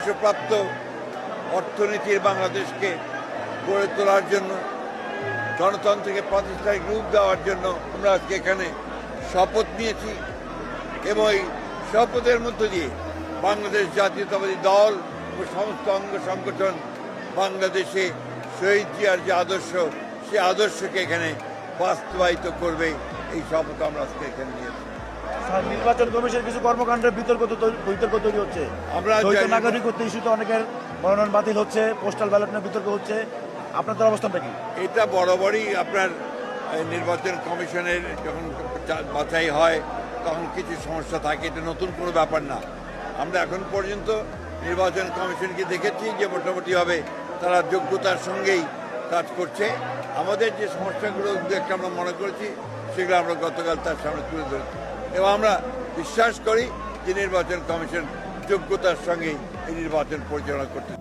প্রাপ্ত অর্থনীতির বাংলাদেশকে গড়ে তোলার জন্য গণতন্ত্রকে প্রাতিষ্ঠানিক রূপ দেওয়ার জন্য আমরা আজকে এখানে শপথ নিয়েছি এবং এই শপথের মধ্য দিয়ে বাংলাদেশ জাতীয়তাবাদী দল ও সমস্ত অঙ্গ সংগঠন বাংলাদেশে শহীদ জিয়ার যে আদর্শ সেই আদর্শকে এখানে বাস্তবায়িত করবে এই শপথ আমরা আজকে এখানে নিয়েছি। নির্বাচন কমিশনের কিছু কর্মকাণ্ডের বিতর্ক তৈরি হচ্ছে। আমরা নাগরিকত্ব ইস্যুতে অনেকের মনোনয়ন বাতিল হচ্ছে, পোস্টাল ব্যালট নিয়ে বিতর্ক হচ্ছে, আপনাদের অবস্থানটা কি? এটা বরাবরই আপনার নির্বাচন কমিশনের যখন বাছাই হয় তখন কিছু সমস্যা থাকে, এটা নতুন কোনো ব্যাপার না। আমরা এখন পর্যন্ত নির্বাচন কমিশনকে দেখেছি যে মোটামুটিভাবে তারা যোগ্যতার সঙ্গেই কাজ করছে। আমাদের যে সমস্যাগুলো একটা আমরা মনে করেছি সেগুলো আমরা গতকাল তার সামনে তুলে ধরেছি এবং আমরা বিশ্বাস করি যে নির্বাচন কমিশন যোগ্যতার সঙ্গেই এই নির্বাচন পরিচালনা করতে।